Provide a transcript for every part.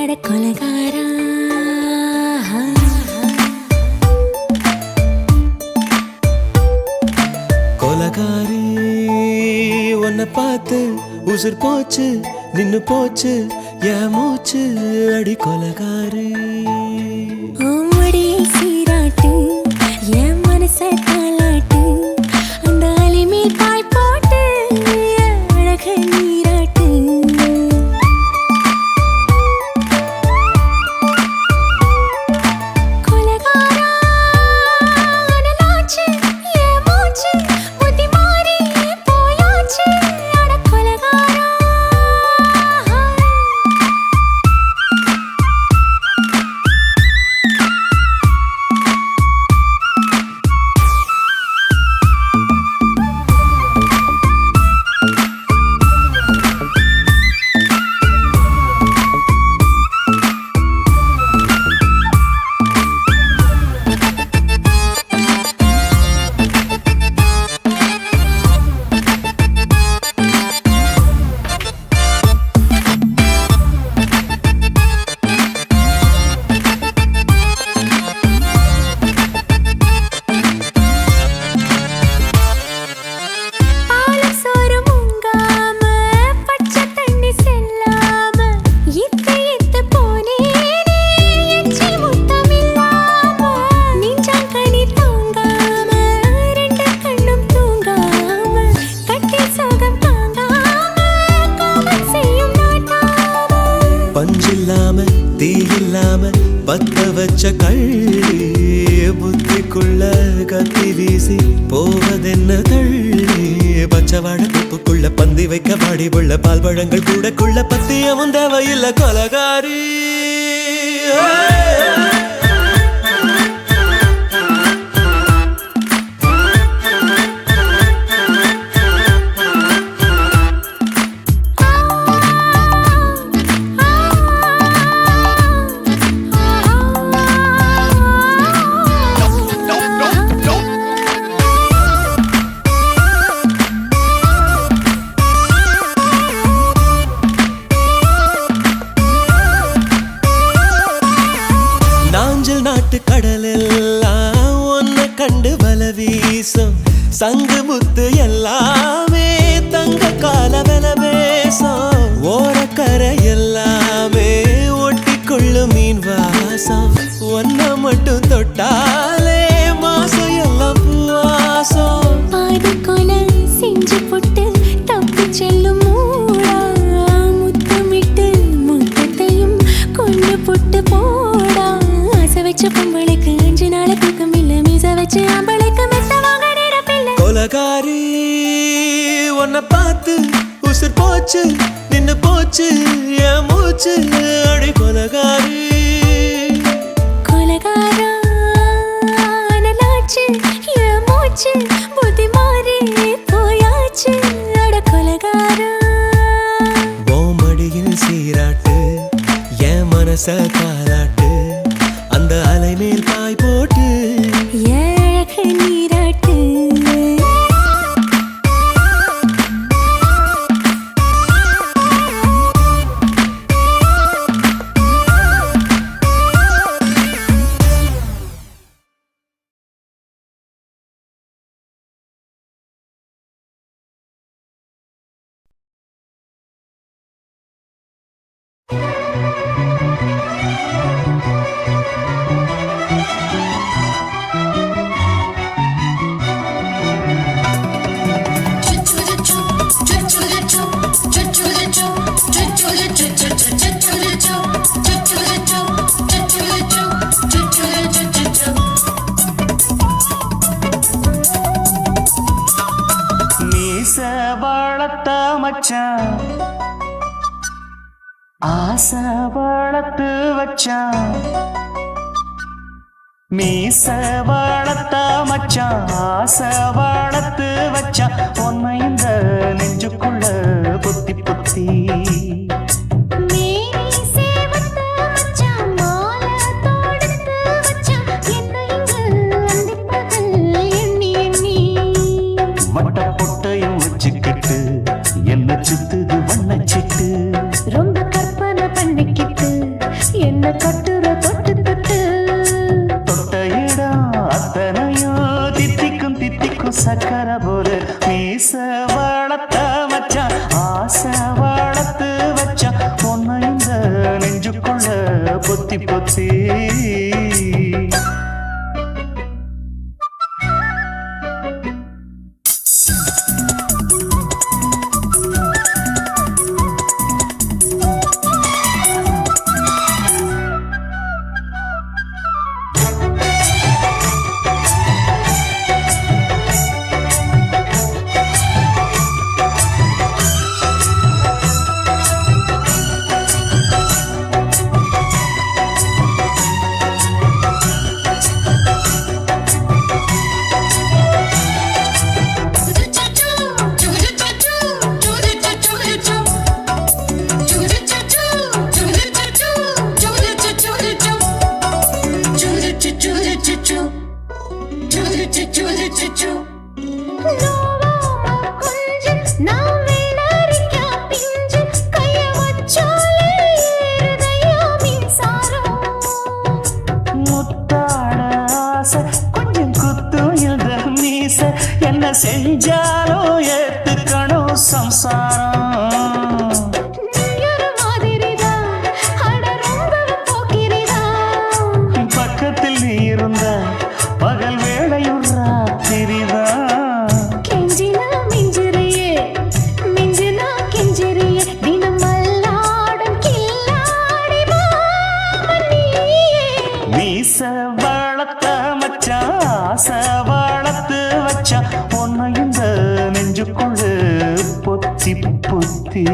அட கொலகாரா கொலகாரி உன்னை பார்த்து உசுர் போச்சு நின்னு போச்சு என் மூச்சு அடி கொலகாரி ஓமடியை சீராட்டு என் மனசை தாளாட்டு அந்த அலிமேல் பாய் போட்டு அழக நீராட்டு கொலகாரா அனலாச்சு என் மூச்சு புத்தி மாறி போயாச்சு அட கொலகாரா பஞ்சில்லாம தீயில்லாம பத்த வச்ச கள்ளி புத்திக்குள்ள கத்தி வீசி போவதென்ன தள்ளி பச்சவாட குப்புக்குள்ள பந்தி வைக்க பாடி உள்ள பால் பழங்கள் கூடக்குள்ள பத்தியமும் தேவையில்ல கொலகாரி நாட்டு கடலெல்லாம் ஒன்ன கண்டு வல வீசும் சங்கு முத்து எல்லாமே தங்க கால வெல பேசும் ஓரக்கரை எல்லாமே ஒட்டி கொள்ளும் மீன் வாசம் ஒன்ன மட்டும் தொட்டாலே மாசம் எல்லாம் பூவாசம் பாதி கொலை செஞ்சு போட்டு தப்பி செல்லும் மூடா முத்தமிட்டு முத்தத்தையும் கொண்டு போட்டு போடா வச்ச பொம்பளைக்கு 5 நாள் தூக்கம் இல்ல மீச வச்சு ஆம்பளைக்கு மெத்த வாங்க நேரப்பில்லை கொலகாரி உன்னை பார்த்து உசுர் போச்சு நின்னு போச்சு என் மூச்சு அடி கொலகாரி கொலகாரா அனலாச்சு என் மூச்சு புத்தி மாறி போயாச்சு அட கொலகாரா ஓமடியில் சீராட்டு என் மனச தாளாட்டு அந்த அலை மேல் பாய் போட்டு அழக நீராட்டு மச்சான் ஆசை வளர்த்து வச்சான் மீச வளர்த்த மச்சான் ஆசை வளர்த்து வச்சான் உன்னை இந்த நெஞ்சுக்குள்ள புத்தி புத்தி மட்ட பொட்டையும் வச்சுக்கிட்டு என்ன சுத்துது வண்ணச்சிட்டு ரொம்ப கற்பனை பண்ணிக்கிட்டு என்ன கட்டுற தொட்டு தொட்டு தொட்ட இடம் அத்தனையோ தித்திக்கும் தித்திக்கும் சக்கர போல மீச வளர்த்த மச்சான் ஆசை வளர்த்து வச்சான் உன்னை இந்த நெஞ்சுக்குள்ள பொத்தி பொத்தி கொஞ்சம் குத்தும் இந்த மீச என்ன செஞ்சாலும் ஏத்துக்கணும் சம்சாரம் பக்கத்தில் நீ இருந்த பகல் வேளையும் ராத்திரிதான் கெஞ்சினா மிஞ்சிறியே மிஞ்சினா கெஞ்சிறியே தினம் மல்லாடும் கில்லாடி மாமணியே மீச வளர்த்த மச்சான் ஆசை வளர்த்து வச்சான் உன்னை இந்த நெஞ்சுக்குள்ள பொத்தி பொத்தி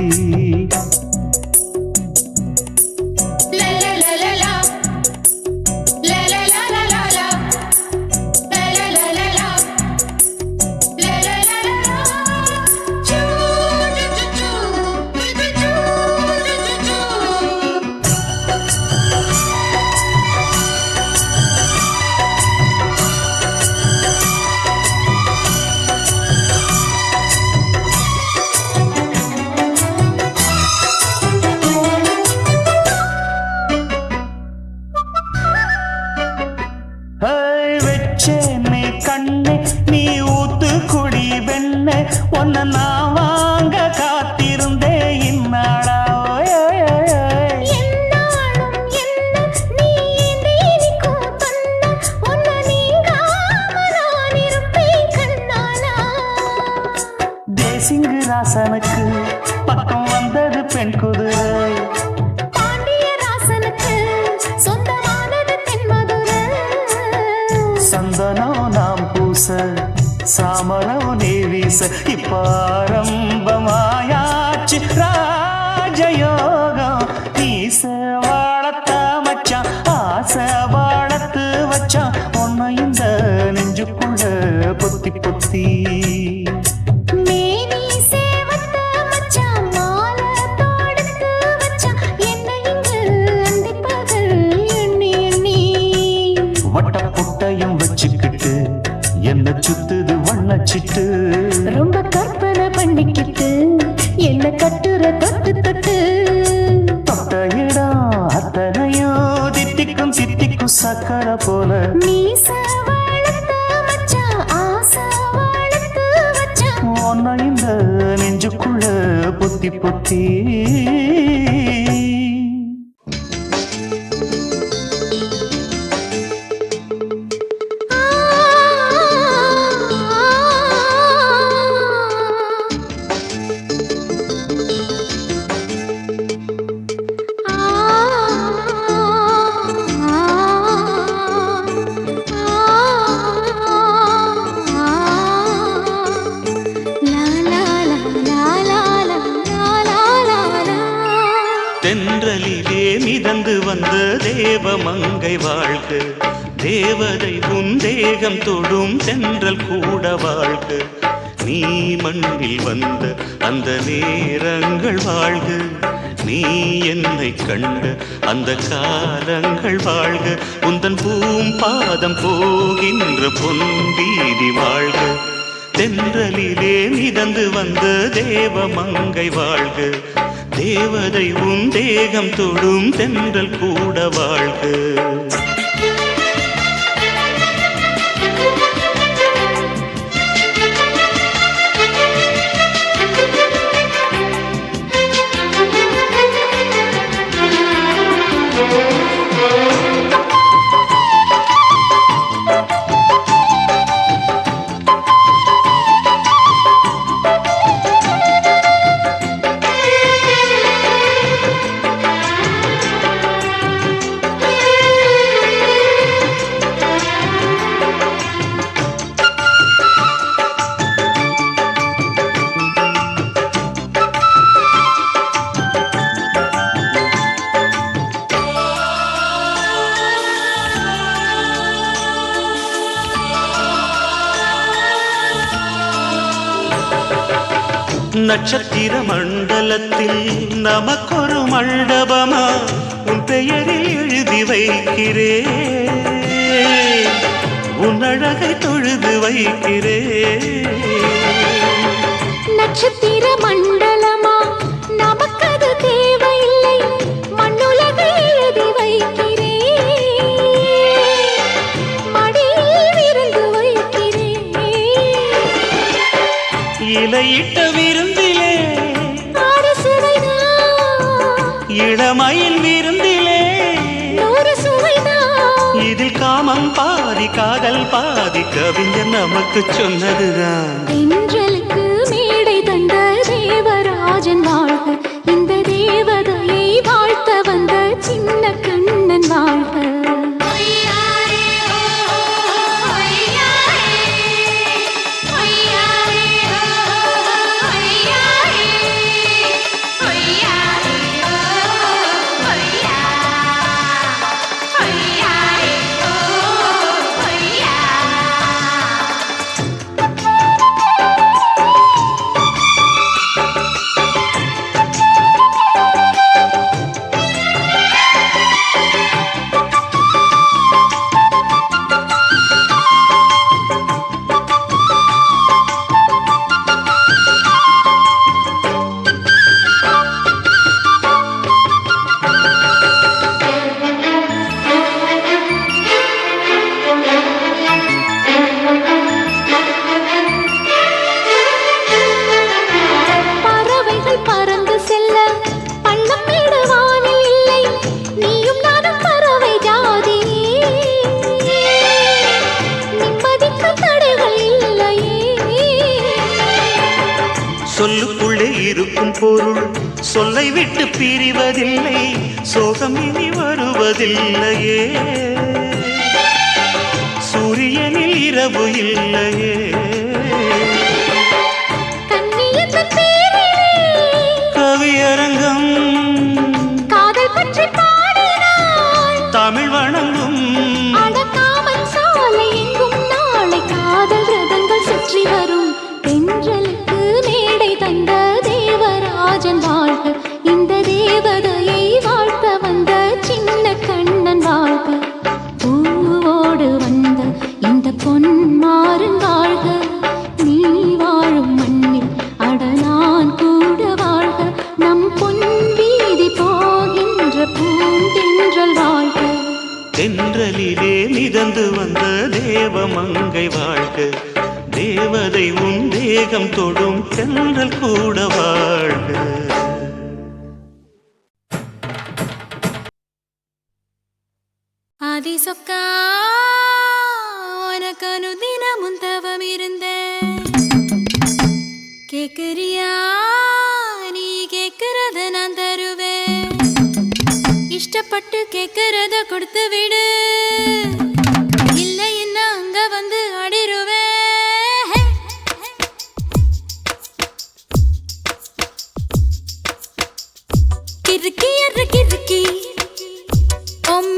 வெச்சேனே கண்ணே நீ ஊத்து குடி வெண்ணே உன்னை நான் வாங்க காத்திருந்தே இந்நாளா என்னாலும் என்ன நீ நீக்கும் கண்ணா உன்னை நீங்காம நான் இருப்பேன் கண்ணாலா தேசிங்கு ராசனுக்கு பக்கம் வந்தது பெண் குதிரை பாண்டிய ராசனுக்கு சொந்தமானது தென்மதுரை சந்தனம் நாம் பூச சாமரம் நீ வீச இப்பாரம்பமாயாச்சு ராஜயோகம் நீச வாழத்த மச்சான் ஆசை வாழத்து வச்சான் உன்னை இந்த நெஞ்சுக்குள்ள பொத்தி பொத்தி மேனி சேவத்த மச்சான் மாலை தொடுத்து வச்சான் என்ன இங்கு அந்திப்பகல் எண்ணி எண்ணி வட்ட புட்டையும் வச்சுக்கிட்டு என்ன சுத்துது வண்ணச்சிட்டு ரொம்ப கற்பனை பண்ணிக்கிட்டு என்ன கட்டுற தொட்டு தொட்டு தொட்ட இடம் அத்தனையோ தித்திக்கும் தித்திக்கும் சக்கர போல மீச வளர்த்த மச்சான் ஆசை வளர்த்து வச்சான் உன்னை இந்த நெஞ்சுக்குள்ள பொத்தி பொத்தி தென்றலிலே மிதந்து வந்த தேவமங்கை வாழ்க தேவதை உன் தேகம் தொடும் தென்றல் கூட வாழ்க நீ மண்ணில் வந்த அந்த நேரங்கள் வாழ்க நீ என்னை கண்ட அந்த காலங்கள் வாழ்க உந்தன் பூம்பாதம் போகின்ற பொன்வீதி வாழ்க தென்றலிலே மிதந்து வந்த தேவமங்கை வாழ்க தேவதை உன் தேகம் தொடும் தென்றல் கூட வாழ்க. நட்சத்திர மண்டலத்தில் நமக்கொரு மண்டபமா உன் பெயரில் எழுதி வைக்கிறே, உன் அழகை தொழுது வைக்கிறே. நட்சத்திர மண்டலமா நமக்கது தேவையில்லை, மண்ணுலகை எழுதி வைக்கிறே, மடியில் விருந்து வைக்கிறே. இலையிட்ட விருந்திலே ஆறு சுவைதா, இளமையின் விருந்திலே நூறு சுவைதா. இதில் காமம் பாதி காதல் பாதி கவிஞர் நமக்கு சொன்னதுதான். தென்றலுக்கு மேடை தந்த தேவராஜன் வாழ்க, இந்த தேவதையை வாழ்த்த வந்த சின்ன கண்ணன் வாழ்க. சொல்லுக்குள்ளே இருக்கும் பொருள் சொல்லை விட்டு பிரிவதில்லை, சோகம் இனி வருவதில்லையே, சூரியனில் இரவு இல்லையே. கவியரங்கம் காதல் பற்றி பாடினாள், தமிழ் வணங்கும் அடக்காமல் சாலை எங்கும் நாளை காதல் ரதங்கள் சுற்றி வரும். தென்றலுக்கு மேடை தந்த தேவராஜன் வாழ்க, இந்த தேவதையை வாழ்த்த வந்த சின்ன கண்ணன் வாழ்க. பூவோடு வந்த இந்த பொன்மாறன் வாழ்க, நீ வாழும் மண்ணில் அடனான் கூட வாழ்க. நம் பொன் வீதி போகின்ற பூந்தென்றல் வாழ்க. தென்றலிலே மிதந்து வந்த தேவமங்கை வாழ்க, தேவதை உன் தேகம் தொடும் தென்றல் கூட வாழ்க. ஆதி சொக்கா உனக்கு அனுதினமும் தவம் இருந்தேன், கேக்குறியா நீ கேக்குறத நான் தருவேன், இஷ்டப்பட்டு கேக்குறத கொடுத்து விடு, இல்லை என்ன அங்க வந்து அடிருவேன். கிறுக்கி அற கிறுக்கி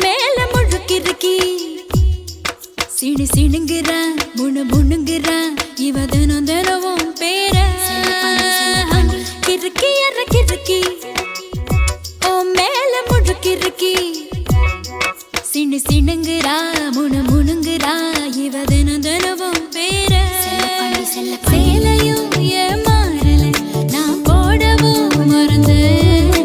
மேல முழுக்கிறுக்கி, சிணு சிணுங்குற முணு முணுங்குற இவ தினம் தினவும் பேர. கிறுக்கி அற கிறுக்கி மேல முழுக்கிறுக்கி, சிணு சிணுங்குறா முணு முணுங்குறா இவ தினம் தினவும் பேர. சேலையும் ஏமாறல நான் போடவும் மறந்தேன்,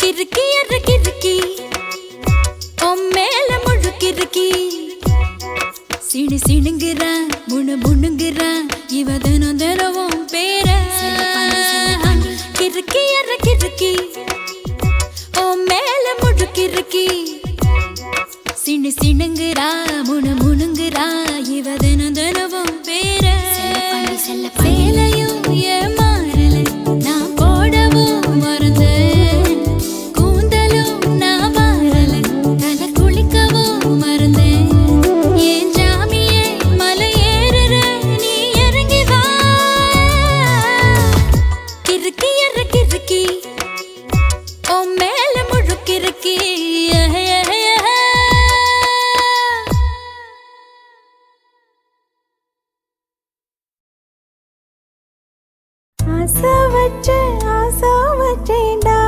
கிறுக்கி அற கிறுக்கி உன் மேல முழுக்கிறுக்கி சிணு சிணுங்குறா முணு முணுங்குறா இவ தினம் தினமும் பேர கிறுக்கி அற கிறுக்கி உன் மேல முழுக்கிறுக்கி சிணு சிணுங்குறா முணு முணுங்குறா இவ தினம் தினமும் பேர சேலையும் ஏன் மாறல நான் போடவும் மறந்தேன் கூந்தலும் நான் மாறல தலை குளிக்கவும் மறந்தேன் ஏன் ஜாமியே மலை ஏறுற நீ இறங்கி வா கிறுக்கி அற கிறுக்கி உன் மேல முழுக்கிறுக்கி ஆசை வச்சேன்டா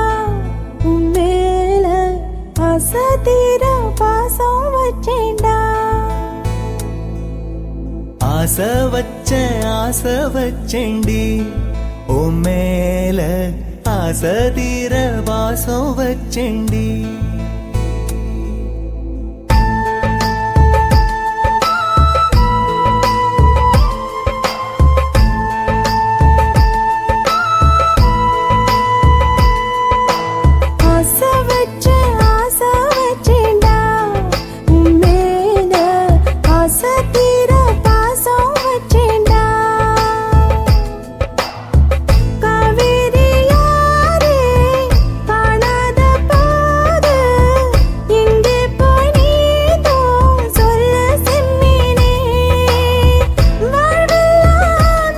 உன் மேல ஆசை தீர பாசம் வச்சேன்டா ஆசை வச்சேண்டி உன் மேல ஆசை தீர வாசம் வச்சேண்டி ஆசை வச்சேன்டா உன் மேல ஆசை தீர பாசம் வச்சேன்டா காவேரி யாரே காணாத போது எங்கே போய் நீதோ சொல்ல செம்மீனே வாழ்வெல்லாம்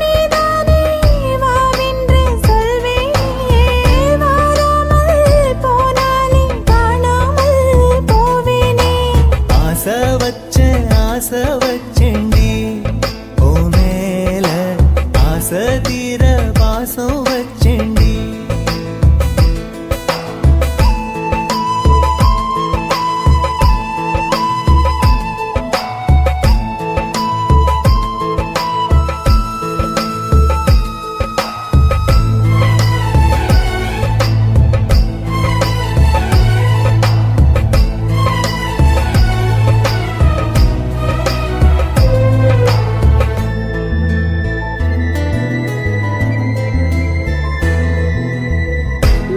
நீதானே வாவென்று சொல்வேனே வாராமல் போனாலே காணாமல் போவேனே ஆசை வச்சேண்டி உன் மேல ஆசை தீர வாசம் வச்சேண்டி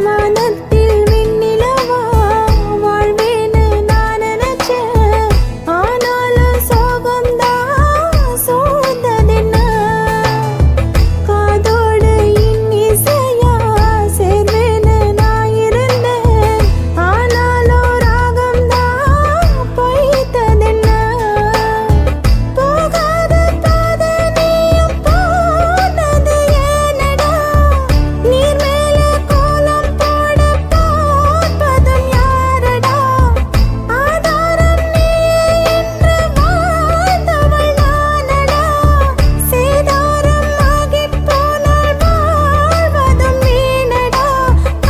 வானத்தில் விண்ணிலவா வாழ்வேன்னு நான் நினைச்சேன் ஆனாலும் சோகம்தான் சூழ்ந்ததென்ன காதோடு இன்னிசையா சேர்வேன்னு நான் இருந்தேன் ஆனாலும் ராகம்தான் பொய்த்ததென்ன போகாத பாதை நீயும் போனது ஏனடா நீர் மேல கோலம் போட பார்ப்பதும் யாரடா ஆதாரம் நீயே என்று வாழ்ந்தவள் நானடா சேதாரம் ஆகிப் போனால் வாழ்வதும் வீணடா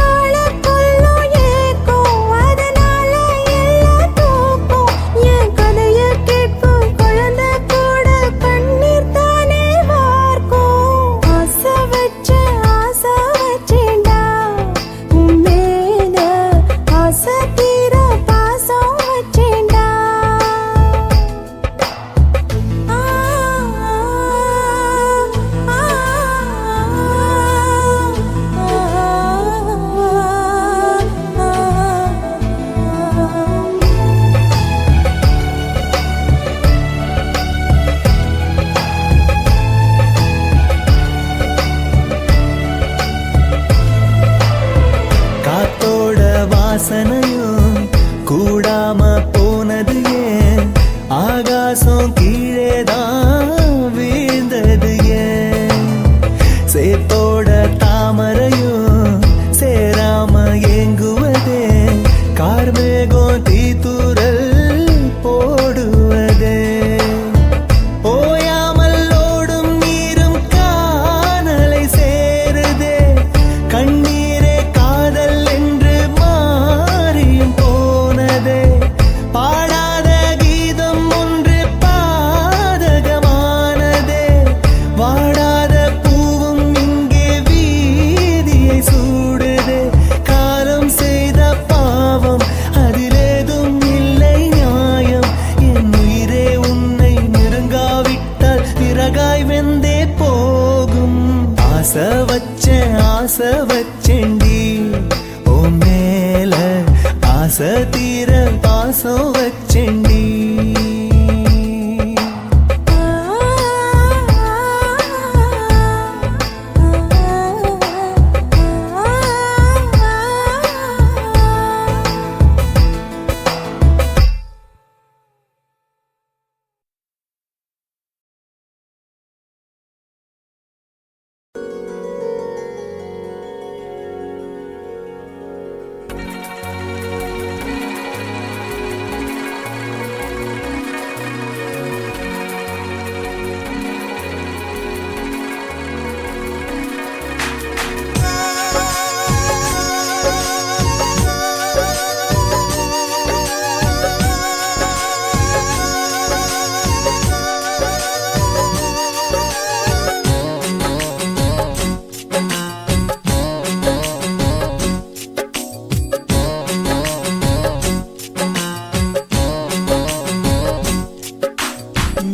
ஆளக்கொல்லும் ஏக்கம் அதனால எல்லாம் தூக்கம் என் கதையை கேட்கும் குழந்தை கூட கண்ணீர் தானே வார்க்கும் ஆசை வச்சேன்டா உன் மேல ஆசை தீர பாசம் வச்சேன்டா காத்தோட வாசனையும் கூடாம போனது ஏன் ஆகாசம் கீழேதான் வீழ்ந்தது ஏன் சேத்தோட தாமரையும் சேராம ஏங்குவதே கார்மேகம் தீத்துரல் போடுவதே ஓயாமல் ஓடும் நீரும் காணலை சேருதே கண்ணீரே காதல் என்று மாறியும் போனதே பாடாத கீதம் ஒன்று ஆசை தீர பாசம் வச்செண்டி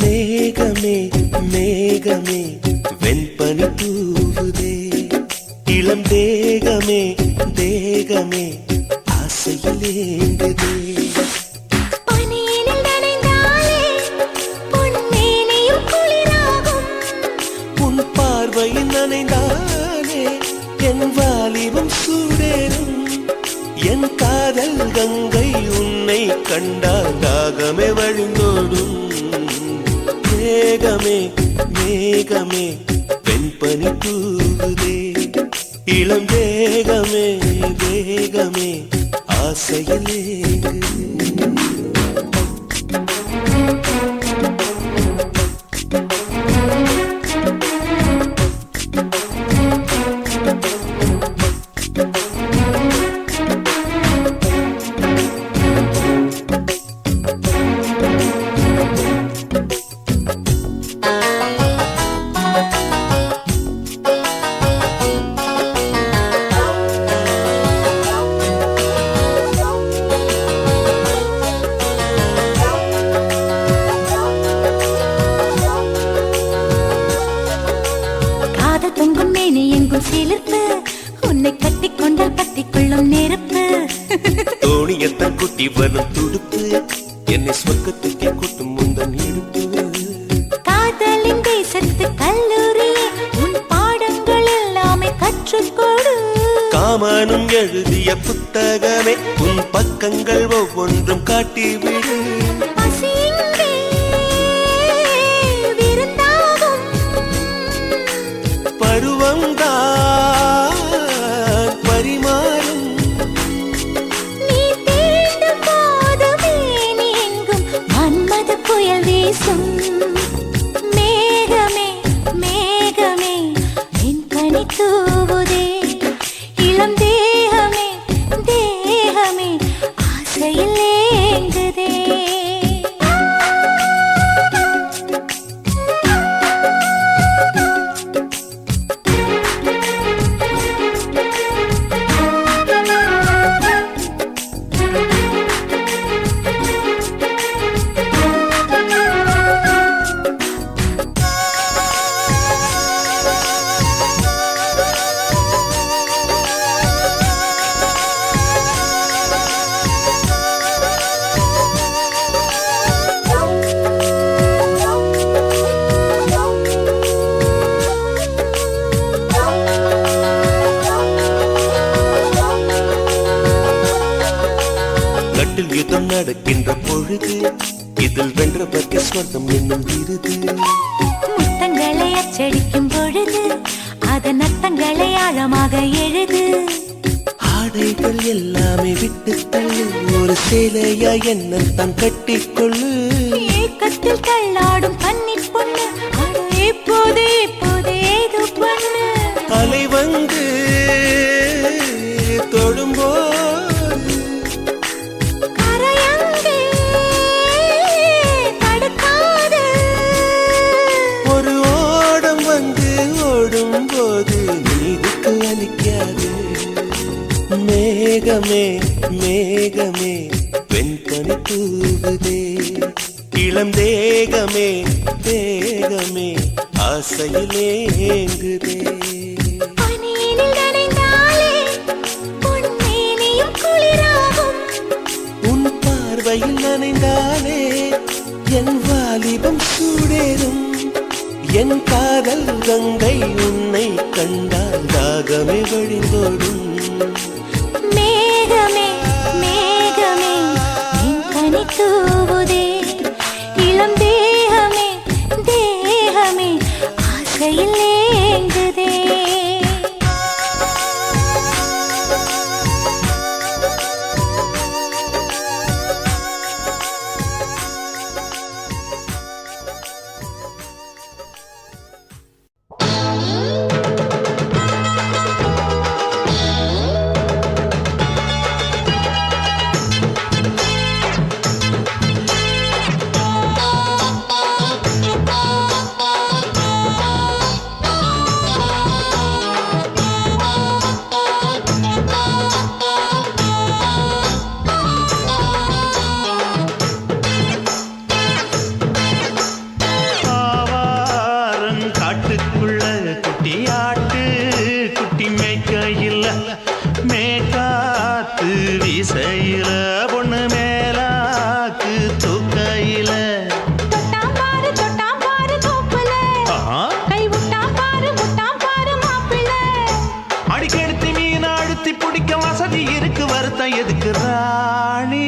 மேகமே மேகமே வெண்பனி தூவுதே இளம் தேகமே தேகமே ஆசையில் ஏங்குதே பனியினில் நனைந்தாலே பொன்மேனியும் குளிராகும். உன் பார்வையில் நனைந்தானே என் வாலிபம் சூடேறும் என் காதல் கங்கை உன்னை கண்டால் தாகமே வழிந்தோடும் மேகமே மேகமே வெண்பனி தூவுதே இளம் தேகமே தேகமே ஆசையில் ஏங்குதே காதல் பொங்கும் மேனி எங்கும் சிலிர்ப்பு, உன்னை கட்டிக்கொண்டால் பத்திக்கொள்ளும் நெருப்பு. தோணியத்தான் குட்டி வரும் துடுப்பு என்னை சொர்க்கத்துக்கே கூட்டும் முந்தன் இடுப்பு காதலின் தேசத்து கல்லூரியே உன் பாடங்கள் எல்லாமே கற்றுக்கொடு. காமனும் எழுதிய புத்தகமே உன் பக்கங்கள் ஒவ்வொன்றும் காட்டிவிடு பசி இங்கே விருந்தாகும். பருவம்தான் பரிமாறும் நீ தீண்டும் போதுமே நீ எங்கும் மன்மத புயல் வீசும். மேகமே மேகமே வெண்பனி தூவுதே இளம் தேகமே தேகமே ஆசையில் ஏங்குதே. கட்டில் யுத்தம் நடக்கின்ற பொழுது இதில் வென்றவர்க்கு சொர்க்கம் என்னும் விருது முத்தங்களை அச்சடிக்கும் பொழுது அதன் அர்த்தங்களை ஆழமாக எழுது. ஆடைகள் எல்லாமே விட்டு தள்ளு ஒரு சேலையா என்ன தான் கட்டிக்கொள்ளு ஏக்கத்தில் தள்ளாடும் கன்னிப் பொண்ணு அட இப்போது இப்போது ஏதோ பண்ணு. அலை வந்து தொடும்போது கரையங்கே தடுக்காது. ஒரு ஓடம் வந்து ஓடும் போது நீருக்கு அளிக்காது மேகமே மேகமே வெண்பனி தூவுதே இளம் தேகமே தேகமே ஆசையில் ஏங்குதே பனியினில் நனைந்தாலே பொன்மேனியும் குளிராகும். போர்வையில் நனைந்தாலே என் வாலிபம் சூடேறும். என் காதல் கங்கை உன்னை கண்டால் தாகமே வழிந்தோடும். மேகமே மேகமே என் கனி தூவுதே, இளம் தேகமே தேகமே ஆசையில் ஏங்குதே. காட்டுக்குள்ள குட்டி ஆட்டு குட்டி மேய்க்கையில் மேக்காத்து வீசையில பொண்ணு மேலாக்கு தூக்கையில தொட்டாம் பாரு தோப்புல, கை விட்டாம் பாரு மாப்பிள்ளை. அடிக்கெடுத்து மீன் அழுத்தி பிடிக்க வசதி இருக்கு, வருத்தம் எதுக்கு ராணி?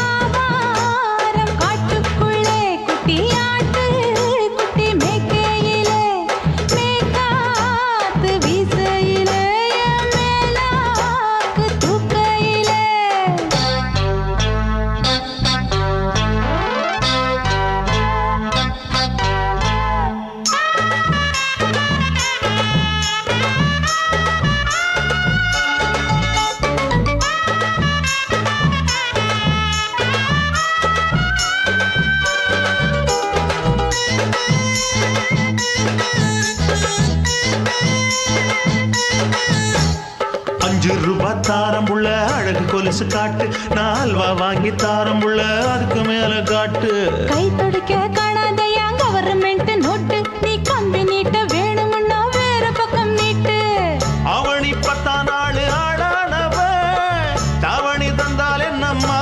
ஆவாரம் காட்டுக்குள்ளே குட்டியாட்டு குட்டி மேய்க்கையிலே, மேய்க்காத்து வீசையிலே, என் மேலாக்கு தூக்கையிலே. ₹5 தாரம்புள்ள அழகு கொலுசு காட்டு, 4 வாங்கி தாரம்புள்ள அதுக்கு மேல காட்டு. கை துடிக்க காணாதையா கவர்மெண்ட் நோட்டு, நீ கம்பி நீட்ட வேணும்னா வேற பக்கம் நீட்டு. அவனி 10 நாள் ஆடானவ தாவணி தந்தால் என்னம்மா?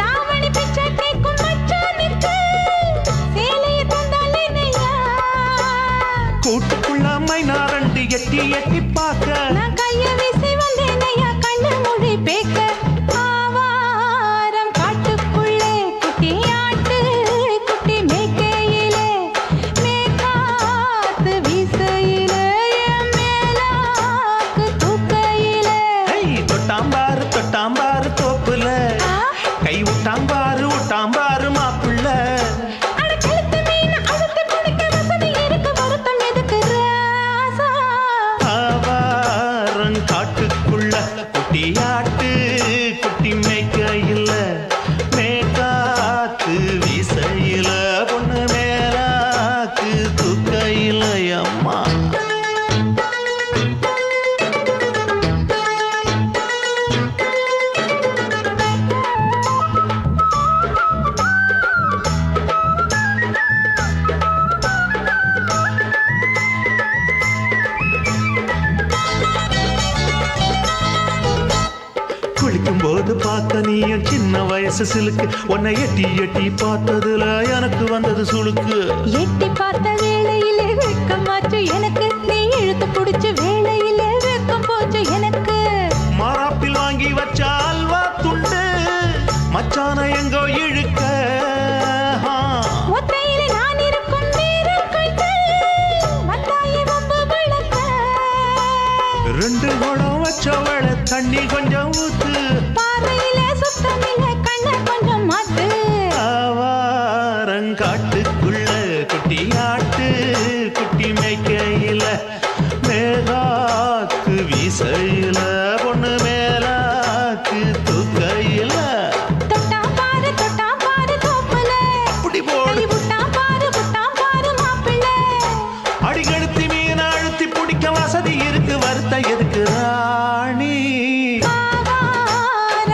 தாவணி பிச்சை கேட்கும் மச்சானுக்கு சேலையை தந்தாலே நையா. கூட்டுக்குள்ள மைனா 2 எட்டி எட்டி பார்க்க, நான் கைய வீசி வந்தேன் ஐயா கண்ணு மொழி பேக்க. ஆவாரம் காட்டுக்குள்ளே குட்டியாட்டு குட்டி மேய்க்கையிலே, மேய்க்காத்து வீசையிலே, என் மேலாக்கு தூக்கையிலே. தொட்டாம்பாரு தோப்புல, கை விட்டாம்பாரு மாப்பிள்ள. அட கழுத்து மீன் அழுத்து குடிக்க வசதி இருக்கு, வருத்தம் எதுக்கு ராசா? ஆவாரம் காட்டுக்குள்ள குட்டியாட்டு குட்டி மேய்க்கையில், மேக்காத்து வீசையில பொண்ணு மேலாக்கு தூக்கையில் அம்மா. குளிக்கும் போது பார்த்த நீயும் சின்ன வயசு சிலுக்கு, உன்னை எட்டி எட்டி பார்த்ததுல எனக்கு வந்தது சுளுக்கு. எட்டி பார்த்த வேளையிலே வெட்கமாச்சு எனக்கு, நீ இழுத்து பிடிச்ச வேளையிலே வெட்கம் போச்சு எனக்கு. மாறாப்பில் வாங்கி வச்ச அல்வா துண்டு மச்சான எங்கோ இழுக்க. ஒத்தையிலே நான் இருக்கும் நேரம் கண்டு வந்தாயே வம்பு விளக்க. 2 குடம் வச்சவள தண்ணி கொஞ்சம் ஊத்து, பார்வையிலே சுத்தமில்லை கண்ணை கொஞ்சம் மாத்து. ஆவாரங்காட்டுக்குள்ள குட்டியாட்டு குட்டி மேய்க்கையில, மேலாக்கு வீசையில பொண்ணு மேலாக்கு தூக்கையில. தொட்டாம் பாரு தோப்புல, அப்படி போடு. கை விட்டாம் பாரு மாப்பிள்ளை. அடிக்கெடுத்து மீன் அழுத்தி பிடிக்க வசதி இருக்கு, வருத்தம் எதுக்கு ராணி? ஆவாரம்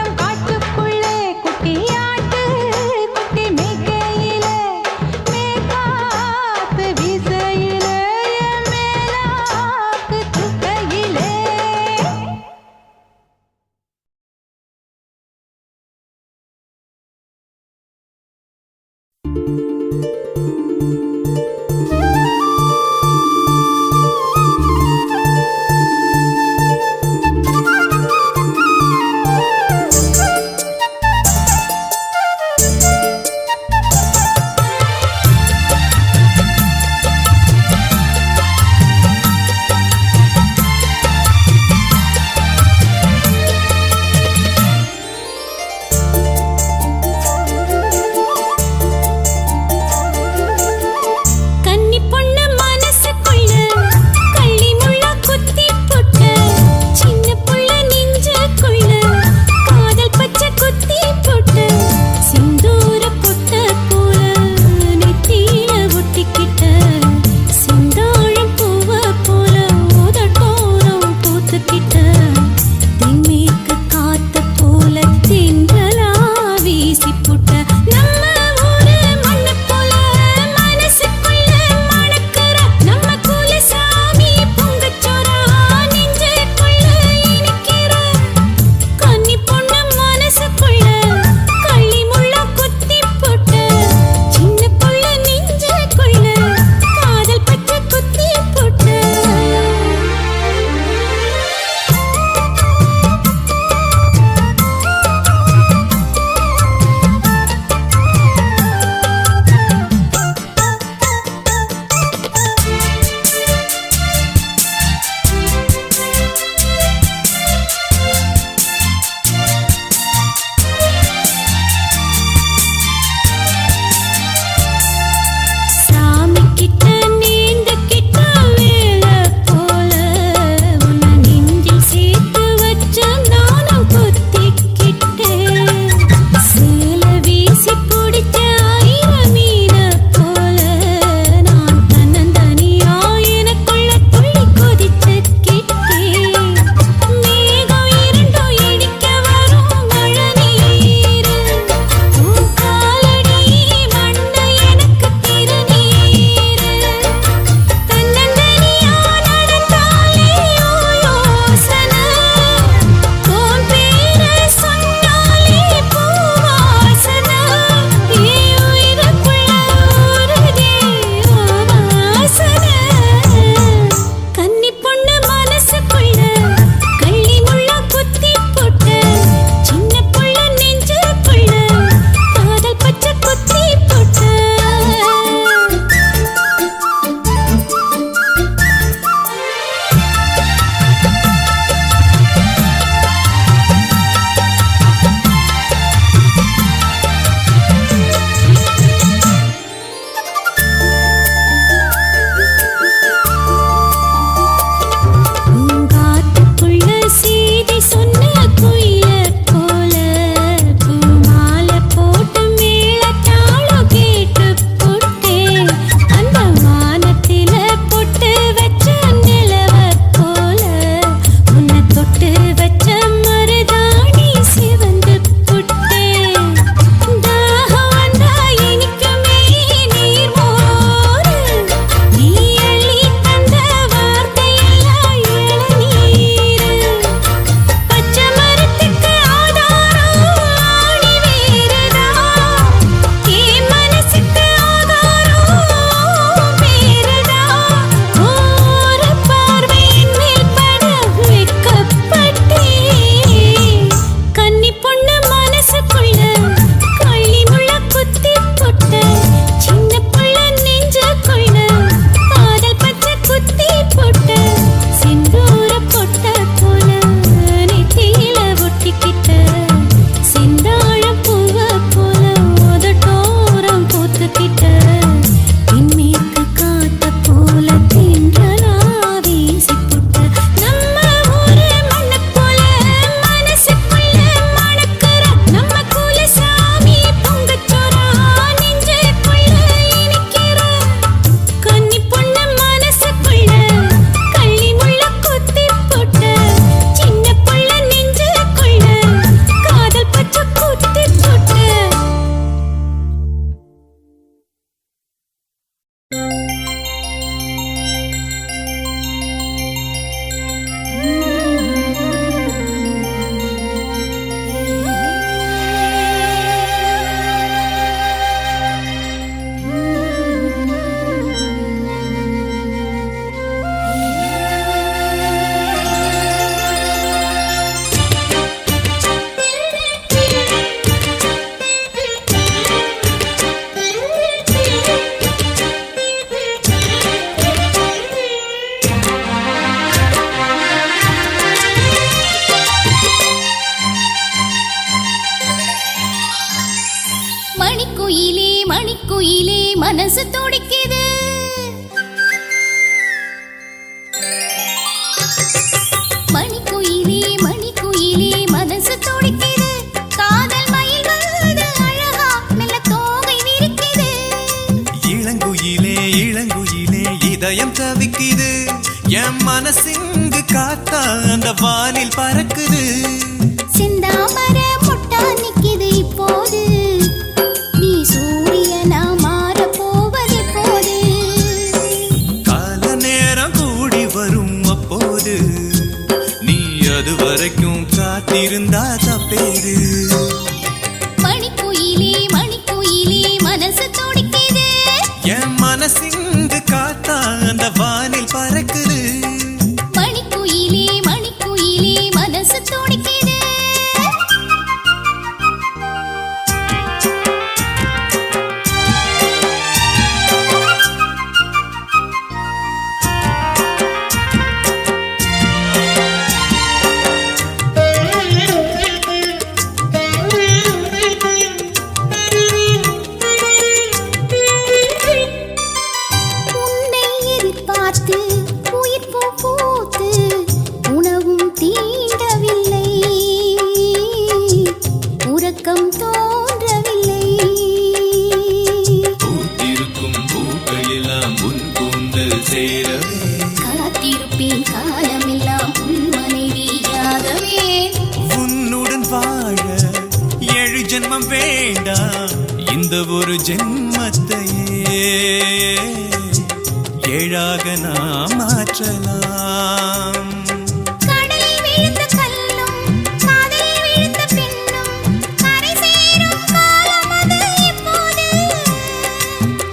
மனசு துடிக்குது. மணிக்குயிலே மணிக்குயிலே மனசு துடிக்குது. காதல் மயில் வந்து அழகா மெல்ல தோகை விரிக்குது. இளங்குயிலே இளங்குயிலே இதயம் தவிக்குது. என் மனசிங்கு காத்தா அந்த வானில் பறக்குது. செந்தாமர முட்டா நிக்குது இப்போது. நீ சூரியனா மாற போவது போது. கால நேரம் கூடி வரும் அப்போது நீ அது வரைக்கும் காத்திருந்தா தப்பேது. மணிக்குயிலே மணிக்குயிலே மனசு துடிக்குது. என் மனசிங்கு காத்தா அந்த வானில் பறக்குது. மணிக்குயிலே மணிக்குயிலே மனசு துடிக்குது. உன்னை எதிர்பார்த்து உயிர் பூ பூத்து உணவும் தீண்டவில்லை. உறக்கம் தோன்றவில்லை. பூத்திருக்கும் பூக்களெல்லாம் உன் கூந்தல் சேரவே காத்திருப்பேன் காலமெல்லாம் உன் மனைவியாகவே. உன்னுடன் வாழ 7 ஜென்மம் வேண்டாம். இந்த ஒரு ஜென்மத்தையே 7ஆக நாம் மாற்றலாம். கடலில் விழுந்த கல்லும் காதலில் விழுந்த பெண்ணும் கரை சேரும் காலம் அது இப்போது.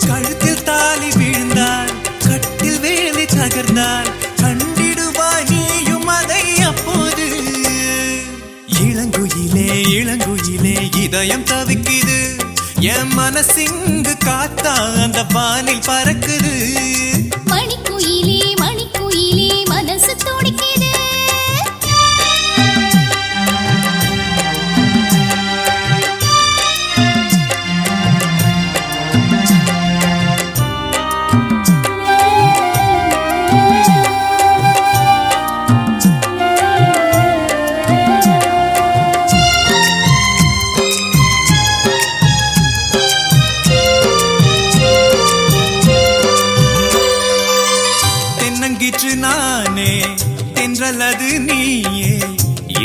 கழுத்தில் தாலி விழுந்தால் கட்டில் வேலி தகர்ந்தால் கண்டிடுவாய் நீயும் அதை அப்போது. இளங்குயிலே இளங்குயிலே இதயம் தவிக்குது. என் மனசிங்கு காத்தா அந்த வானில் பறக்குது. மணிக்குயிலே மணிக்குயிலே மனசு துடிக்குது. தென்னங்கிற்று நானே தென்றலது நீயே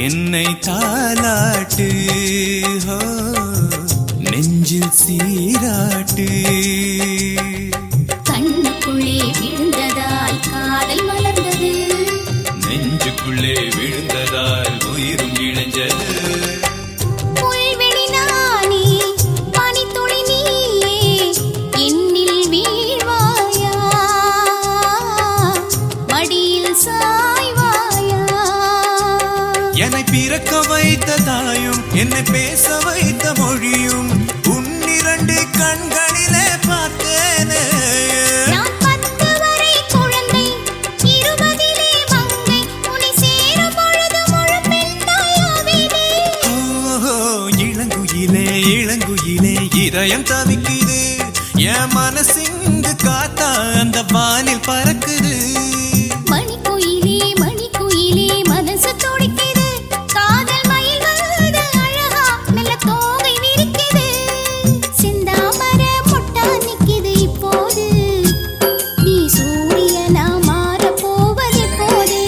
என்னை தாலாட்டு. ஹோ, நெஞ்சில் சீராட்டு. கண்ணுக்குள்ளே விழுந்ததால் காதல் மலர்ந்தது. நெஞ்சுக்குள்ளே விழுந்ததால் உயிரும் இணைஞ்சது. புல்வெளி நானே பனித்துளி நீயே என்னில் வீழ்வாயா மடியில் சாய்வாயா. என்னை பிறக்க வைத்த தாயும் என்னை பேச வைத்த மொழியும் உன்னிரண்டு கண்களிலே பார்த்தேனே. நான் 10 வரை குழந்தை 20 மங்கை உன்னை சேரும் பொழுது முழு பெண்ணாயாவேனே. ஓ, இளங்குயிலே இளங்குயிலே இதயம் தவிக்குது. என் மனசிங்கு காத்தா அந்த வானில் பறக்குது. மணிக்குயிலே மணிக்குயிலே மனசு துடிக்குது. காதல் மயில் வந்து அழகா மெல்ல தோகை விரிக்குது. செந்தாமர முட்டா நிக்குது இப்போது. நீ சூரியனா மாற போவது போது.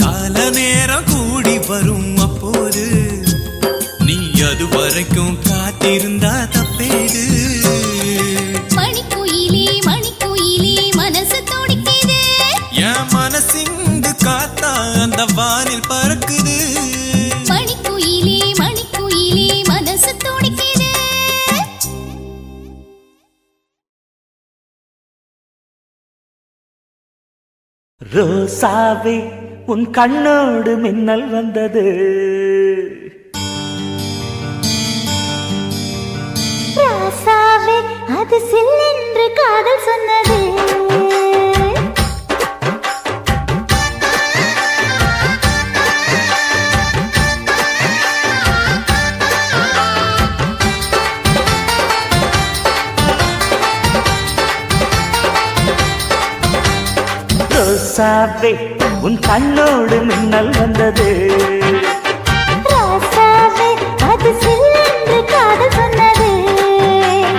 கால நேரம் கூடி வரும் அப்போது நீ அது வரைக்கும் காத்திருந்தா தப்பேது. மணிக்குயிலே மணிக்குயிலே மனசு துடிக்குது. என் மனசிங்கு காத்தா அந்த வானில் பறக்குது. மணிக்குயிலே மணிக்குயிலே மனசு துடிக்குது. ரோசாவே உன் கண்ணோடு மின்னல் வந்தது. ராசாவே அது சில்லென்று காதல் சொன்னது. ரோசாவே உன் கண்ணோடு மின்னல் வந்தது ராசாவே அது சில்லென்று காதல் சொன்னது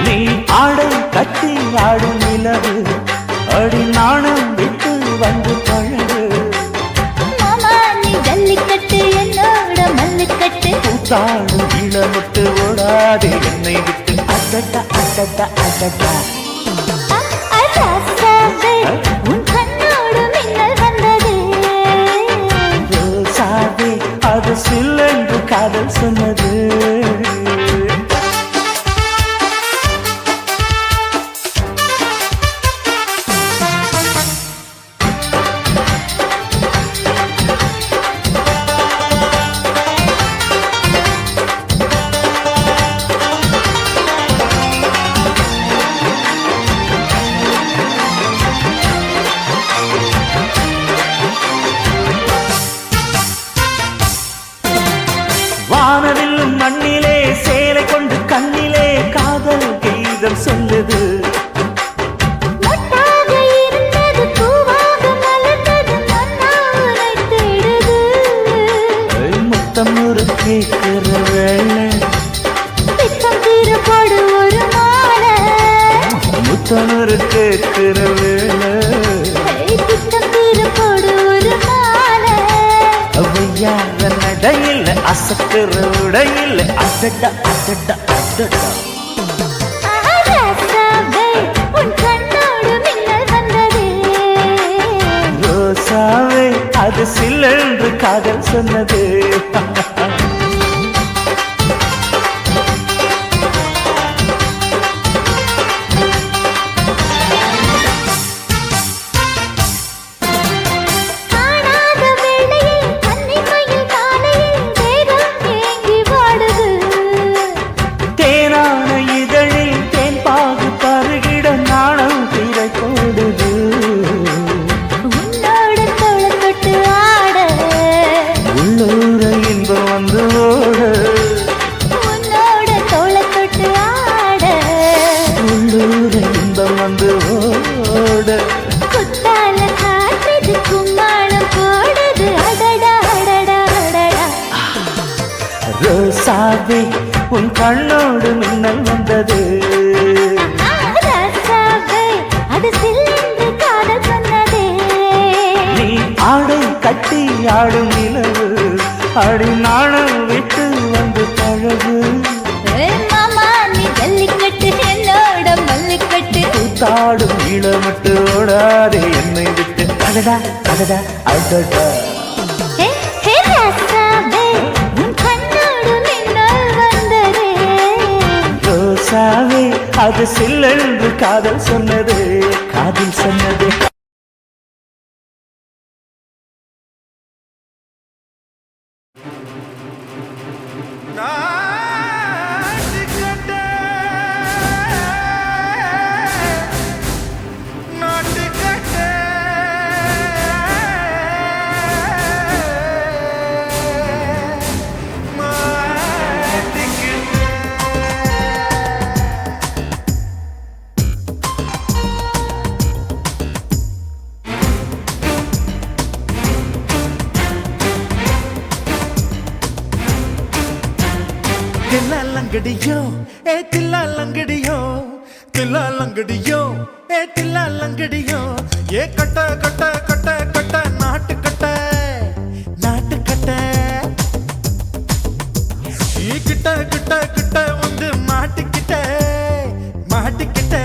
நீ ஆடை கட்டி ஆடும் நிலவு அடி நாணம் விட்டு வந்து பழகு மாமா நீ ஜல்லிக்கட்டு என்னோட மல்லுக்கட்டு கூத்தாடும் இளமுட்டு ஓடாதே என்னை விட்டு அடடா அடடா அடடா ராசாவே உன் கண்ணோடு மின்னல் வந்தது ரோசாவே அது சில்லென்று காதல் சொன்னது வானவில்லும் மண்ணிலே சேலை கொண்டு கண்ணிலே காதல் கீதம் சொல்லுது மொட்டாக இருந்தது பூவாக மலர்ந்தது மன்னா உன்னை தேடுது முத்தம் ஒரு கேட்கிற வேளை பித்தம் தீரப்படு ஒரு மாலை முத்தம் ஒரு கேட்கிற வேளை பித்தம் தீரப்படு ஒரு மாலை அவையார நடையில் அசத்துற உடையில் அடடா அடடா அடடா ராசாவே உன் கண்ணோடு மின்னல் வந்தது ரோசாவே அது சில்லென்று காதல் சொன்னது காணாத வேளையில் கன்னிமையில் காலையில் வேகம் ஏங்கி வாடுது தேனான இதழில் தேன் பாகு பருகிட நாணம் திரை போடுது உன்னோட தோளை தொட்டு ஆட உள்ளூர இன்பம் வந்து ஓட உன்னோட தோளை தொட்டு ஆட உள்ளூர இன்பம் வந்து ஓட குத்தால காற்றுது கும்மாளம் போடுது அடடா அடடா அடடா ரோசாவே உன் கண்ணோடு மின்னல் வந்தது ராசாவே அது சில்லென்று காதல் சொன்னதே நீ ஆடை கட்டி ஆடும் நிலவு அடி நாணம் விட்டு வந்து பழகு மாமா நீ ஜல்லிக்கட்டு என்னோட மல்லுக்கட்டு கூத்தாடும் இளமட்டு ஓடாதே என்னை விட்டு அடடா அடடா அடடா ஹே ஹே ராசாவே உன் கண்ணோடு மின்னல் வந்ததே ரோசாவே அது சில்லென்று காதல் சொன்னது காதல் சொன்னது தில்லாலங்கடியோ ஏ தில்லாலங்கடியோ தில்லாலங்கடியோ ஏ தில்லாலங்கடியோ ஏ கட்ட கட்ட கட்ட கட்ட நாட்டு கட்ட நாட்டு கட்ட நீ கிட்ட கிட்ட கிட்ட வந்து மாட்டிக்கிட்ட மாட்டிக்கிட்ட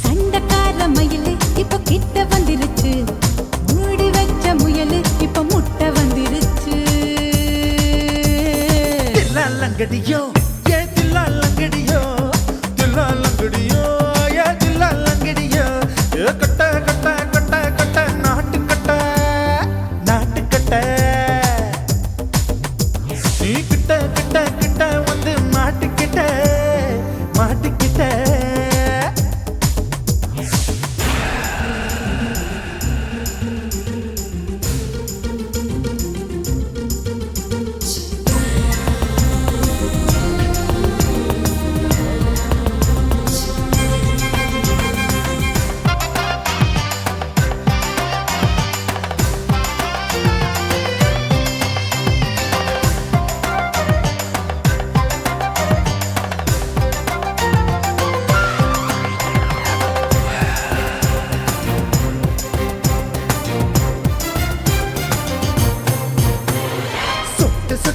சண்டக்கார மயிலு இப்ப கிட்ட வந்துருச்சு மூடி வச்ச முயலு இப்ப முட்டை வந்துருச்சு தில்லாலங்கடியோ ஏ தில்லாலங்கடியோ தில்லாலங்கடியோ ஏ தில்லாலங்கடியோ ஏ கட்ட கட்ட கட்ட கட்ட நாட்டு கட்ட நாட்டு கட்ட நீ கிட்ட கிட்ட கிட்ட வந்து மாட்டிக்கிட்ட மாட்டிக்கிட்ட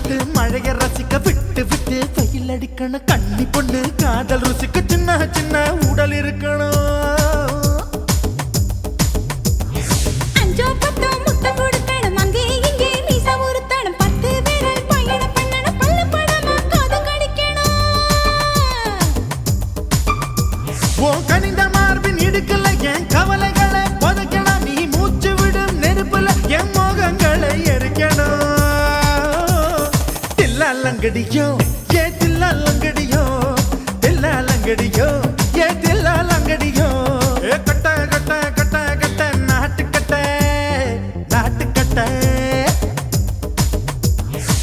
விட்டு மழைய ரசிக்க விட்டு விட்டு வெயில் அடிக்கணும் கண்ணி பொண்ணு காதல் ருசிக்க சின்ன சின்ன உடல் இருக்கணும் அஞ்சோ பத்தோ முட்டை கொடுக்கணும் அங்கே இங்கே மீச உருத்தணும் 10 விரல் பயணம் பண்ணணும் பல்லு படமா காது கடிக்கணும் ஓ கனிந்த மார்பின் இடுக்கல என் கவலைகளை புதைக்கணும் நீ மூச்சு விடும் நெருப்புல என் மோகங்களை எரிக்கணும் தில்லாலங்கடியோ ஏ தில்லாலங்கடியோ தில்லாலங்கடியோ ஏ தில்லாலங்கடியோ ஏ கட்ட கட்ட கட்ட கட்ட நாட்டுக்கட்ட நாட்டுக்கட்ட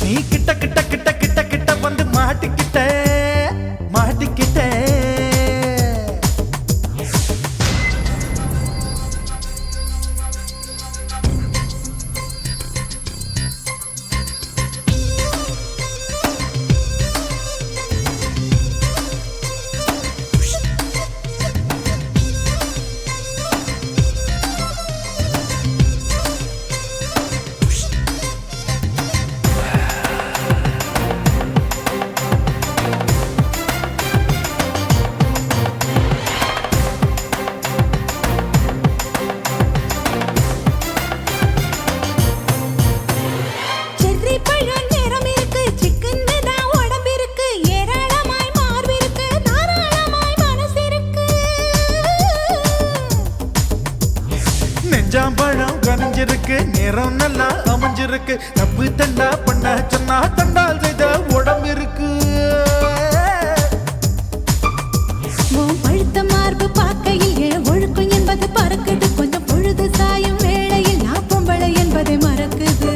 நீ கிட்ட கிட்ட கிட்ட கிட்ட கிட்ட வந்து மாட்டிக்கிட்ட மாட்டிக்கிட்ட செர்ரி பழம் நிறம் இருக்கு சிக்கன்னு தான் உடம்பு இருக்கு ஏராளமாய் மார்பு இருக்கு தாராளமாய் மனசு இருக்கு நெஞ்சாம்பழம் கனிஞ்சிருக்கு நிறம் நல்லா அமைஞ்சிருக்கு தப்பு தண்டா பண்ண சொன்னா தண்டால் செய்த உடம்பு இருக்கு உன் பழுத்த மார்பு பார்க்கையில் என் ஒழுக்கம் என்பது பறக்குது கொஞ்சம் பொழுது சாயும் வேளையில் நான் பொம்பளை என்பதை மறக்குது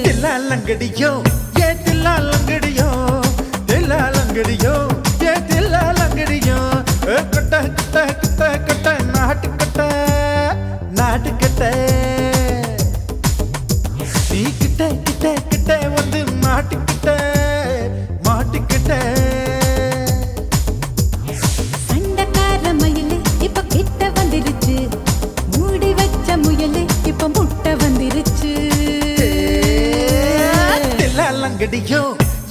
தில்லாலங்கடியோ ஏ தில்லாலங்கடியோ தில்லாலங்கடியோ ஏ தில்லாலங்கடியோ கட்ட கட்ட கட்ட கட்ட நாட்டுக்கட்ட நாட்டுக்கட்ட நீ கிட்ட கிட்ட கிட்ட வந்து மாட்டிக்கிட்ட மாட்டிக்கிட்ட சண்டைக்கார மயிலு இப்ப கிட்ட வந்துருச்சு மூடி வச்ச முயலு இப்ப முட்டை வந்துருச்சு தில்லாலங்கடியோ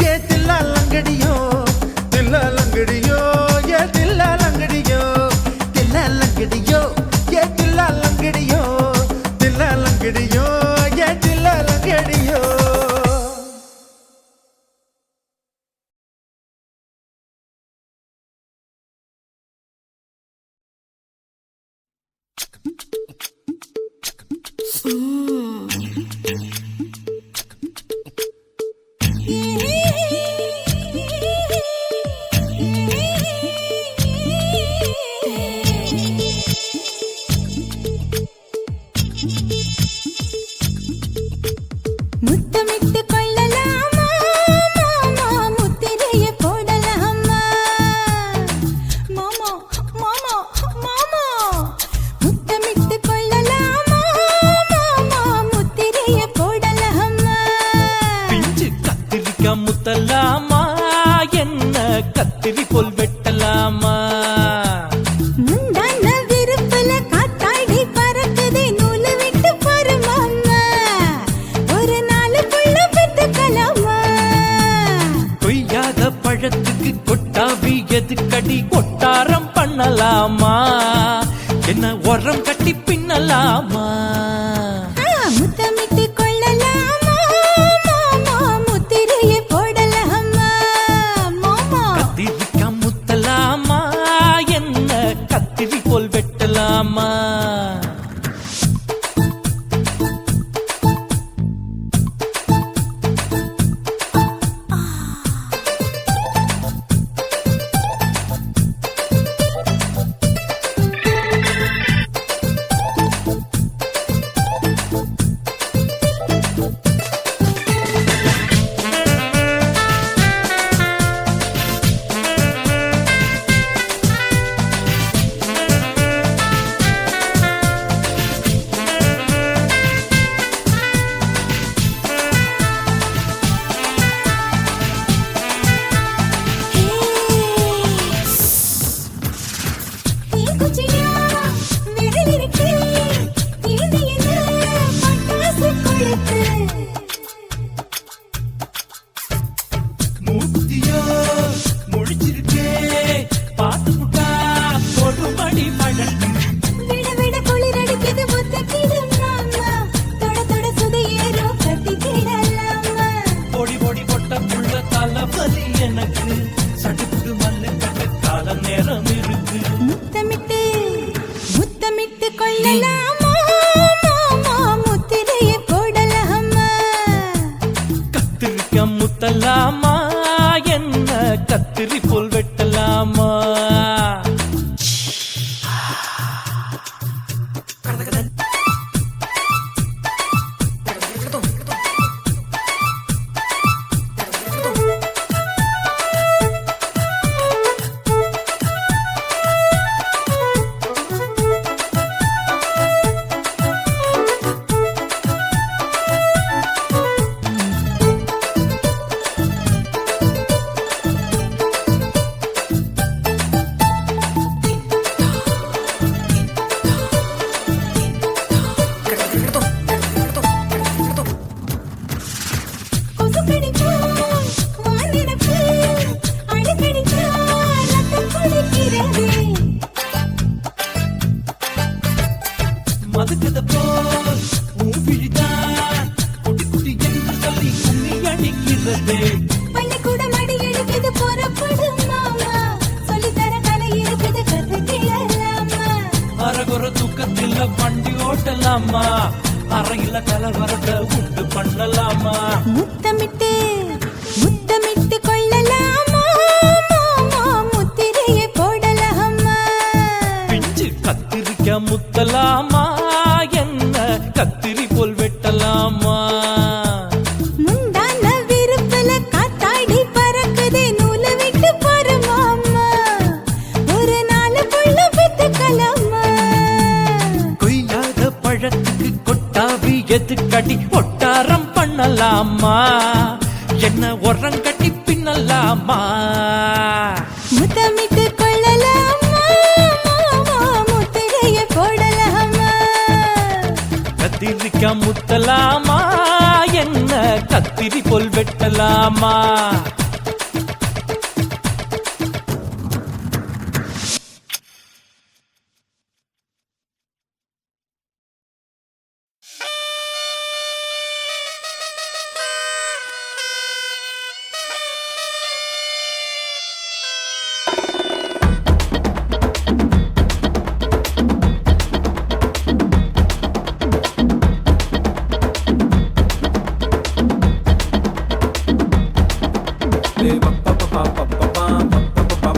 ஏ தில்லாலங்கடியோ தில்லாலங்கடியோ ஏ தில்லாலங்கடியோ தில்லாலங்கடியோ ஏ தில்லாலங்கடியோ தில்லாலங்கடியோ ஏ தில்லாலங்கடியோ முத்தமிட்டு கொள்ளலாமா மாமா முத்திரைய போடலாமா மாமா மாமா மாமா முத்தமிட்டு கொள்ளலாமா மாமா முத்திரைய போடலாமா பிஞ்சு கத்திரிக்கா முத்தலாமா என்ன கத்திரி போல் வெட்டலாமா முந்தான விருப்புல காத்தாடி பறக்குதே நூலு விட்டு பாரு மாமா ஒரு நாளுக்குள்ள பெத்துக்கலாமா கொய்யாத பழத்துக்கு கொட்டாவி எதுக்கடி கொட்டாரம் பண்ணலாமா என்ன உரம் கட்டி பின்னலாமா முத்தமிட்டு கொள்ளலாமா மாமா முத்திரைய போடலாமா மாமா கத்திரிக்கா முத்தலாமா என்ன கத்திரி போல் வெட்டலாமா முத்தலாமா என்ன கத்திரி போல் வெட்டலாமா கொசு கடிச்சா வானிடப்பு அடிக்கடிச்சா ரத்தம் கொதிக்கிறதே மதுக்கத போல் விழிதான் குட்டி குட்டி என்று சொல்லி கும்மி அடிக்கிறதே பள்ளிக்கூடம் அடி எடுக்குது புறப்படும் மாமா சொல்லித்தர கலை இருக்குது கத்துக்கலாமா அரகுற தூக்கத்தில் வண்டி ஓட்டலாமா அறையில கலவரத்தை உண்டு பண்ணலாமா முத்தமிட்டு முத்தமிட்டு கொள்ளலாமா மாமா முத்திரையை போடலாமா பிஞ்சு கத்திரிக்க முத்தலாமா என்ன கத்திரி போல் வெட்டலாமா முந்தான விருப்பல காத்தாடி பறக்குதே நூலை விட்டு போற மாமா ஒரு நாள் புள்ள பெத்துக்கலாமா கொய்யாத பழத்துக்கு கொட்டாவி எதுக்கடி ஒட்டாரம் பண்ணலாமா என்ன உரங்கட்டி பின்னலாமா முத்தமிட்டு கொள்ளலாமா மாமா முத்திரையை போடலாமா கத்திரிக்க முத்தலாமா என்ன கத்திரி போல் வெட்டலாமா ஏ பப்பா பப்பா பப்பா பப்பா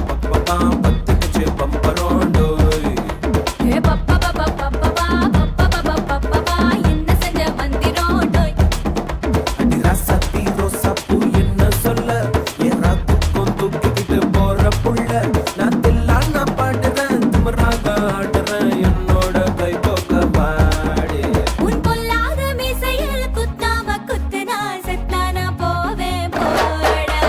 பப்பா பப்பா என்ன செஞ்ச வந்திரோடோய் உன் பொல்லாத மீசையில் குத்தாம குத்துனா செத்தானா போவே போடா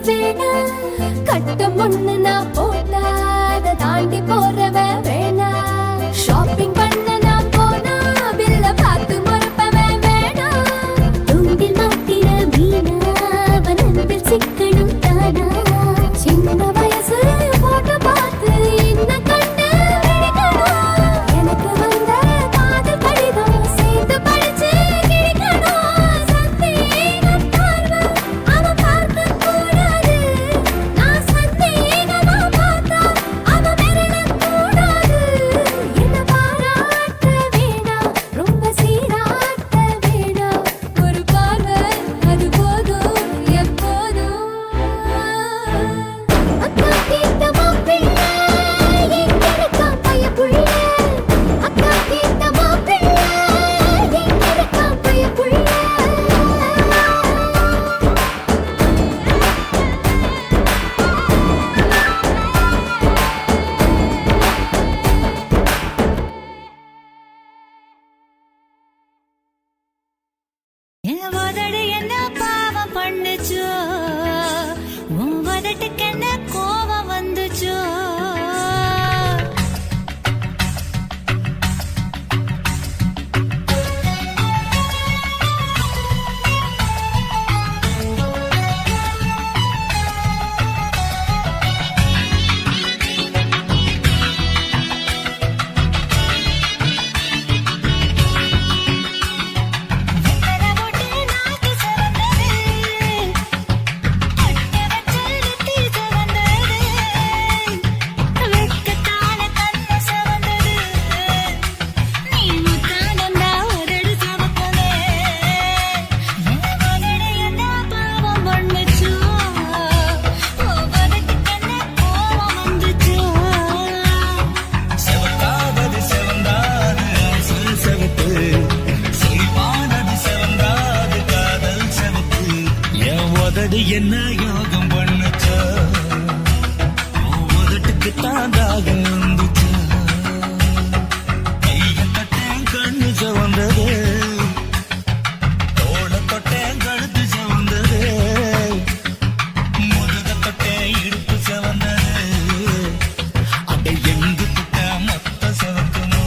வேணா கட்டம் ஒண்ணு நான் போட்டா அதை தாண்டி போறவன் வேணா ஷாப்பிங் பண்ண நான் போனா பில்ல பார்த்து மறப்பவன் வேணா தூண்டில் மாட்டின மீனா வனம்பில் சிக்கணும் தானா சின்ன வயசு போட்டோ பார்த்து என்ன கண்டு விழிக்கணும் எனக்கு வந்த காதல் கடிதம் சேர்த்து படிச்சு கிழிக்கணும் சந்தேகம் பார்வை அவன் பார்க்க கூடாது நான் சந்தேகமா பார்த்தா அவன் விரல கூடாது என்ன பாராட்ட வேணாம் ரொம்ப சீராட்ட வேணாம் ஒரு பார்வை அது போதும் எப்போதும் அக்கா கேட்ட மாப்பிள்ளை எங்க இருக்கான் பையப்புள்ள அக்கா கேட்ட மாப்பிள்ளை எங்க இருக்கான் பையப்புள்ள என் உதடு என்ன பாவம் பண்ணுச்சோ உன் உதட்டுக்கு என்ன கோபம் வந்துச்சோ செவக்காதது செவந்தாது ஆசல் செவப்பு செழிப்பானது செவந்தாது காதல் செவப்பு என் உதடு என்ன யோகம் பண்ணுச்சோ உன் உதட்டுக்கு தான் தாகம் வந்துச்சோ கைய தொட்டேன் கண்ணு செவந்தது தோள தொட்டேன் கழுத்து செவந்தது முதுக தொட்டேன் இடுப்பு செவந்தது அட எங்கு தொட்ட மொத்த செவக்குமோ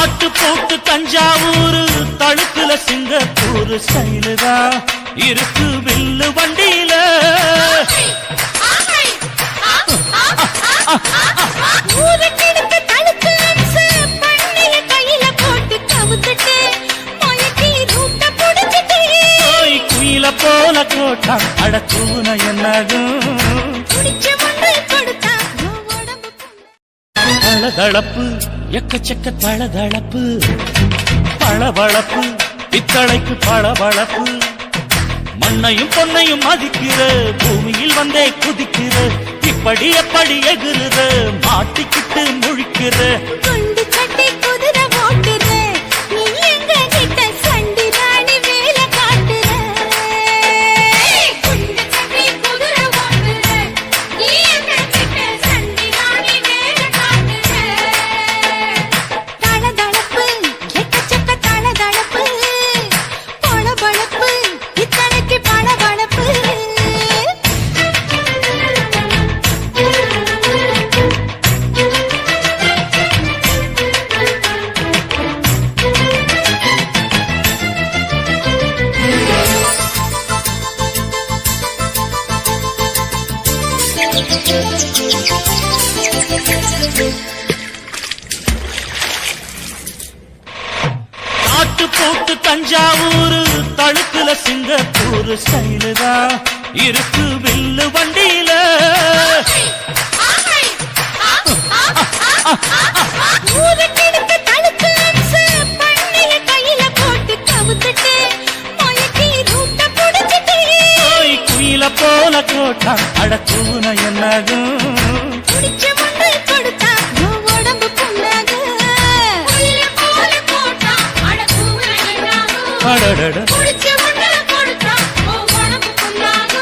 ஆட்டு போட்டு தஞ்சாவூர் தழுக்குல சிங்கப்பூர் ஸ்டைலுதா இருக்கு வில்லு வண்டியில ஊருக்கெடுத்து தடுத்து அம்சு பண்ணிய கையில போட்டு கவுத்துட்டு மயக்கி ரூட்ட புடிச்சிட்டு குயில போல கோட்டா அடக்கூன என்னதும் குடிச்ச மண்ணை கொடுத்தா உடம்பு தளதளப்பு எக்கச்சக்க தளதளப்பு பளபளப்பு பித்தளைக்கு பளபளப்பு மண்ணையும் பொன்னையும் மதிக்கிற பூமியில் வந்தே குதிக்கிற இப்படி எப்படி எகுறுற மாட்டிக்கிட்டு முழிக்கிற குண்டு சட்டை குதிரை ஓட்டுற நீ எங்க கிட்ட சண்டி ராணி வேலை காட்டுற குண்டு சட்டை குதிரை ஓட்டுற நீ எங்க கிட்ட சண்டி ராணி வேலை காட்டுற தளதளப்பு எக்கச்சக்க தளதளப்பு பளபளப்பு இத்தனைக்கு பளபளப்பு ஆட்டு போட்டு தஞ்சாவூர் தழுக்குல சிங்கப்பூர் ஸ்டைலுதா இருக்கு வில்லு வண்டியில ஊருக்கெடுத்து தடுத்து அம்சு பண்ணிய கையில போட்டு கவுத்துட்டு மயக்கி ரூட்ட புடிச்சிட்டு குயில போல கோட்டா அடக்கூன என்னதும் குடிச்ச மண்ணை கொடுத்தா உடம்பு புண்ணாக குயில போல போட்டா அடக்கூற என்னாகும் அடடட குடிச்ச மண்ணை கொடுத்தா உடம்பு புண்ணாக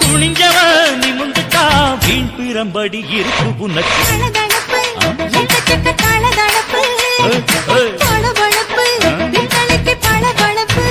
துணிஞ்சவ நிமுந்துட்டா வீண் பிறம்படி இருக்கு உனக்கு தளதளப்பு எக்கச்சக்க தளதளப்பு பளபளப்பு இத்தனைக்கு பளபளப்பு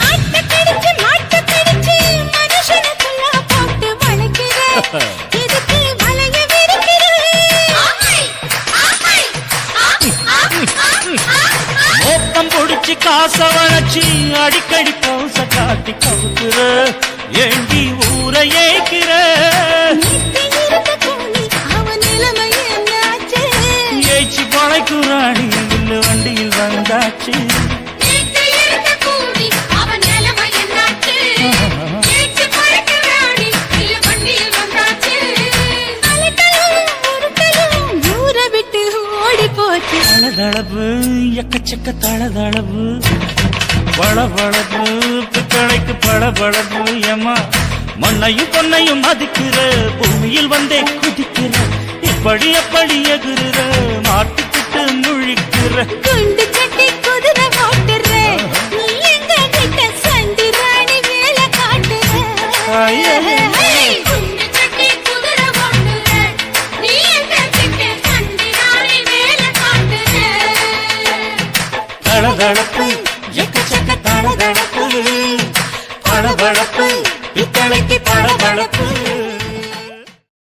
ஆட்டக்கடிச்சு மாட்டக்கடிச்சு மனுஷனுக்குள்ள போட்டு வளைக்கிற இதுக்கு வளைய விரிக்கிற மோப்பம் பொடிச்சு காச வளைச்சு அடிக்கடி பௌச காட்டி கவுக்குற ஏண்டி ஊரை ஏக்கிற நீத்தி இருந்த கூலி அவன் நிலைமை என்னாச்சு ஏச்சி பழைக்குறாணி வில்லு வண்டியில் வந்தாச்சு நீத்தி இருந்த கூலி அவன் நிலைமை என்னாச்சு ஏச்சு பறக்கிறாடி இல்ல வண்டியில் வந்தாச்சு அலட்டலும் உருட்டலும் ஊரை விட்டு ஓடி போச்சு தளதளப்பு எக்கச்சக்க தளதளப்பு பளபளப்பு பித்தளைக்கு பளபளப்பு ஏமா மண்ணையும் பொன்னையும் மதிக்கிற பூமியில் வந்தே குதிக்கிற இப்படி எப்படி எகுறுற மாட்டிக்கிட்டு முழிக்கிற குண்டு சட்டி குதிரை ஓட்டுற நீ எங்க கிட்ட சண்டி ராணி வேலை காட்டுற ஐயே. குண்டு சட்டி குதிரை ஓட்டுற நீ எங்க கிட்ட சண்டி ராணி வேலை காட்டுற தளதளப்பு எக்கச்சக்க தளதளப்பு பளபளப்பு பித்தளைக்கு